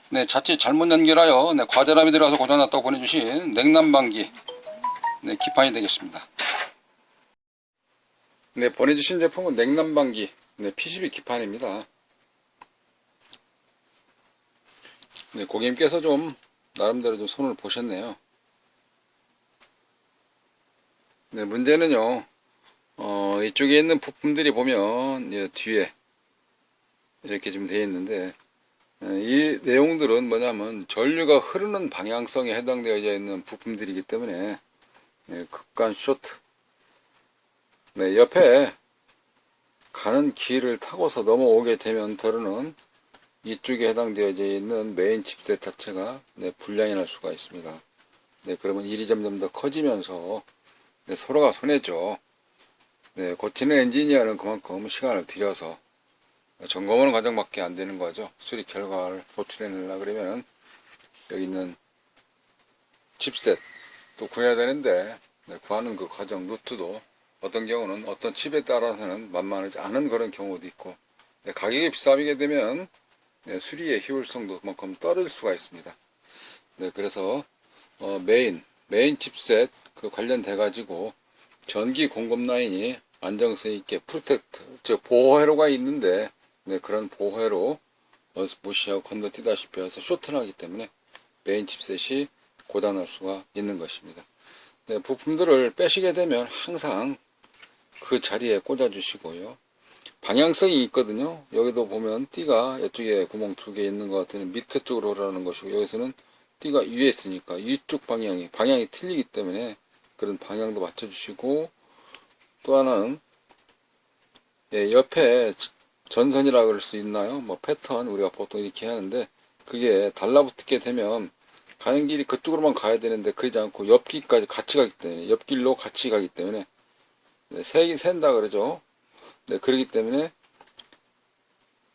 네, 자칫 잘못 연결하여 과전압이 들어가서 고장났다고 보내주신 냉난방기 기판이 되겠습니다. 네, 보내주신 제품은 냉난방기 PCB 기판입니다. 네, 고객님께서 좀 나름대로 좀 손을 보셨네요. 네, 문제는요, 이쪽에 있는 부품들이 보면 뒤에 이렇게 좀 되어 있는데, 이 내용들은 뭐냐면 전류가 흐르는 방향성에 해당되어 있는 부품들이기 때문에 극간 쇼트, 옆에 가는 길을 타고서 넘어오게 되면 더러는 이쪽에 해당되어 있는 메인 칩셋 자체가 불량이 날 수가 있습니다. 그러면 일이 점점 더 커지면서 서로가 손해죠. 고치는 엔지니어는 그만큼 시간을 들여서 점검하는 과정밖에 안 되는 거죠. 수리 결과를 도출해내려고 그러면은 여기 있는 칩셋 또 구해야 되는데 구하는 그 과정 루트도 어떤 경우는 어떤 칩에 따라서는 만만하지 않은 그런 경우도 있고 가격이 비싸게 되면 수리의 효율성도 그만큼 떨어질 수가 있습니다. 그래서 메인 칩셋 그 관련돼 가지고 전기 공급 라인이 안정성 있게 프로텍트 즉 보호회로가 있는데 그런 보호회로 무시하고 건너뛰다시피 해서 쇼트나기 때문에 메인 칩셋이 고장날 수가 있는 것입니다. 부품들을 빼시게 되면 항상 그 자리에 꽂아 주시고요. 방향성이 있거든요. 여기도 보면 띠가 이쪽에 구멍 2개 있는 것 같으면 밑에 쪽으로 흐르는 것이고, 여기서는 띠가 위에 있으니까 이쪽 방향이 틀리기 때문에 그런 방향도 맞춰 주시고, 또 하나는 옆에 전선이라 그럴 수 있나요? 뭐 패턴 우리가 보통 이렇게 하는데 그게 달라붙게 되면 가는 길이 그쪽으로만 가야 되는데 그러지 않고 옆길까지 같이 가기 때문에 옆길로 같이 가기 때문에 샌다 그러죠. 그러기 때문에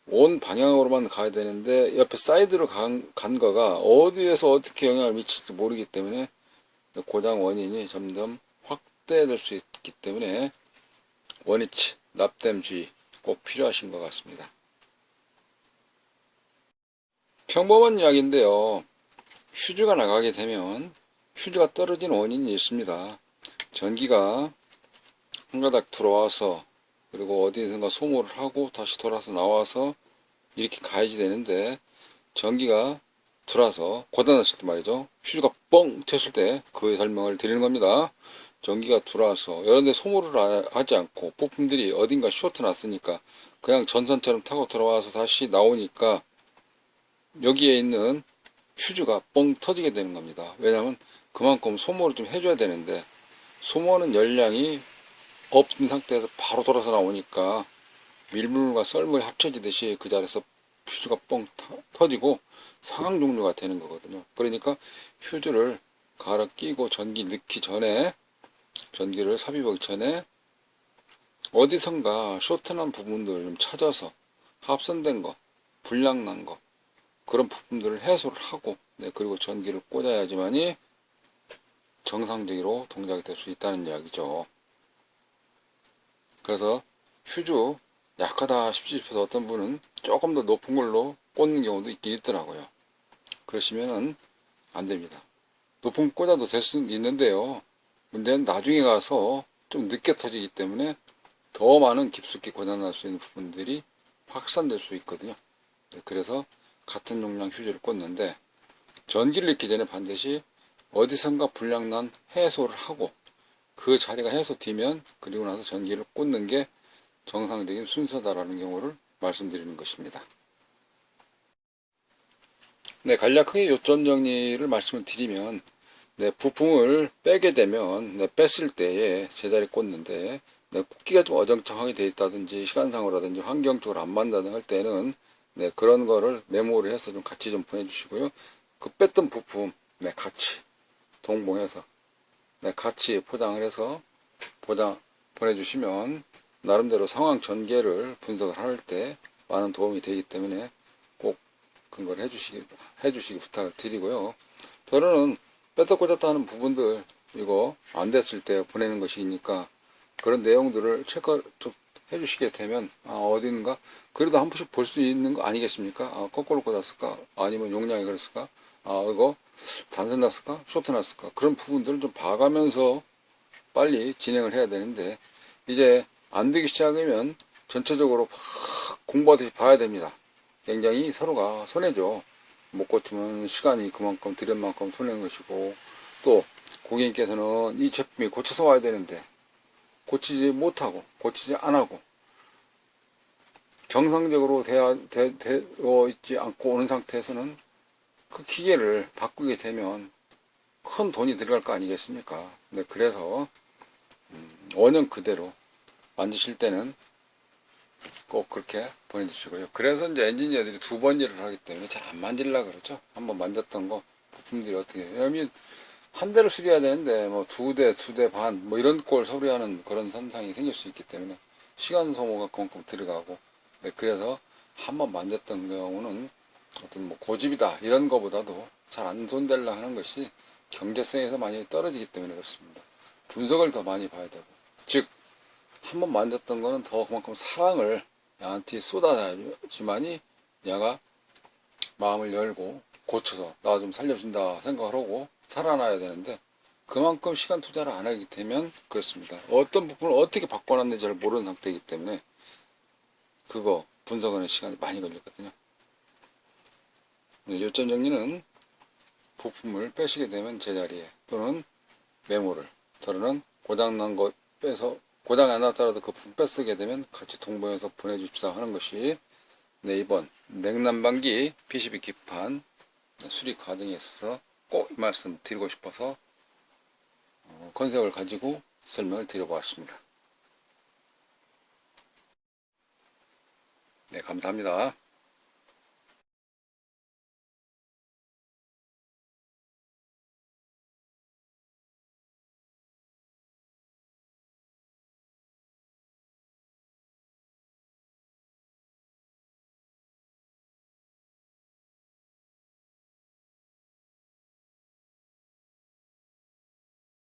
온 방향으로만 가야 되는데 옆에 사이드로 간 거가 어디에서 어떻게 영향을 미칠지 모르기 때문에 고장 원인이 점점 확대될 수 있기 때문에 원위치 납땜 주의 꼭 필요하신 것 같습니다. 평범한 이야기인데요. 휴즈가 나가게 되면 휴즈가 떨어지는 원인이 있습니다. 전기가 한 가닥 들어와서 그리고 어디선가 소모를 하고 다시 돌아서 나와서 이렇게 가야지 되는데 전기가 들어와서 고장났을 때 말이죠. 휴즈가 뻥 튀었을 때 그 설명을 드리는 겁니다. 전기가 들어와서 이런 데 소모를 하지 않고 부품들이 어딘가 쇼트 났으니까 그냥 전선처럼 타고 들어와서 다시 나오니까 여기에 있는 휴즈가 뻥 터지게 되는 겁니다. 왜냐하면 그만큼 소모를 좀 해줘야 되는데 소모하는 열량이 없는 상태에서 바로 돌아서 나오니까 밀물과 썰물이 합쳐지듯이 그 자리에서 휴즈가 뻥 터지고 상황 종료가 되는 거거든요. 그러니까 휴즈를 갈아 끼고 전기 넣기 전에 전기를 삽입하기 전에 어디선가 쇼트난 부분들을 좀 찾아서 합선된 거, 불량난 거 그런 부품들을 해소를 하고 그리고 전기를 꽂아야지만이 정상적으로 동작이 될 수 있다는 이야기죠. 그래서 휴즈 약하다 싶어서 어떤 분은 조금 더 높은 걸로 꽂는 경우도 있긴 있더라고요. 그러시면은 안 됩니다. 높은 꽂아도 될 수 있는데요. 문제는 나중에 가서 좀 늦게 터지기 때문에 더 많은 깊숙이 고장날 수 있는 부분들이 확산될 수 있거든요. 그래서 같은 용량 휴즈를 꽂는데 전기를 넣기 전에 반드시 어디선가 불량난 해소를 하고 그 자리가 해소되면 그리고 나서 전기를 꽂는 게 정상적인 순서다라는 경우를 말씀드리는 것입니다. 간략하게 요점 정리를 말씀을 드리면 부품을 빼게 되면 뺐을 때에 제자리 꽂는데 꽂기가 좀 어정쩡하게 되어 있다든지 시간상으로라든지 환경적으로 안 맞는다든지 할 때는 그런 거를 메모를 해서 좀 같이 좀 보내주시고요. 그 뺐던 부품 같이 동봉해서 같이 포장을 해서 보내주시면 나름대로 상황 전개를 분석을 할 때 많은 도움이 되기 때문에 꼭 그걸 해주시기 부탁을 드리고요. 더러는 뺐다 꽂았다 하는 부분들 이거 안 됐을 때 보내는 것이니까 그런 내용들을 체크해 해주시게 되면 어딘가 그래도 한 번씩 볼 수 있는 거 아니겠습니까? 거꾸로 꽂았을까? 아니면 용량이 그랬을까? 이거 단선 났을까? 쇼트 났을까? 그런 부분들을 좀 봐가면서 빨리 진행을 해야 되는데 이제 안 되기 시작하면 전체적으로 막 공부하듯이 봐야 됩니다. 굉장히 서로가 손해죠. 못 고치면 시간이 그만큼 들인 만큼 손해인 것이고, 또 고객님께서는 이 제품이 고쳐서 와야 되는데 고치지 못하고 고치지 않고 정상적으로 되어 있지 않고 오는 상태에서는 그 기계를 바꾸게 되면 큰 돈이 들어갈 거 아니겠습니까? 네, 그래서 원형 그대로 만드실 때는 꼭 그렇게 보내주시고요. 그래서 이제 엔지니어들이 두 번 일을 하기 때문에 잘 안 만질라 그러죠. 한번 만졌던 거 부품들이 어떻게 왜냐면 한 대를 수리해야 되는데 뭐 두 대 반 뭐 이런 꼴 소리하는 그런 현상이 생길 수 있기 때문에 시간 소모가 그만큼 들어가고, 네, 그래서 한번 만졌던 경우는 어떤 뭐 고집이다 이런 거보다도 잘 안 손댈라 하는 것이 경제성에서 많이 떨어지기 때문에 그렇습니다. 분석을 더 많이 봐야 되고, 즉 한번 만졌던 거는 더 그만큼 사랑을 야한테 쏟아야지만이 야가 마음을 열고 고쳐서 나 좀 살려준다 생각을 하고 살아나야 되는데, 그만큼 시간 투자를 안 하게 되면 그렇습니다. 어떤 부분을 어떻게 바꿔놨는지 잘 모르는 상태이기 때문에 그거 분석하는 시간이 많이 걸렸거든요. 요점 정리는 부품을 빼시게 되면 제자리에 또는 메모를, 저는 고장난 거 빼서 고장 안 났더라도 그 부품 빼쓰게 되면 같이 동봉해서 보내주십사 하는 것이 네, 이번 냉난방기 PCB 기판 수리 과정에 있어서 꼭 이 말씀 드리고 싶어서 컨셉을 가지고 설명을 드려보았습니다. 네, 감사합니다.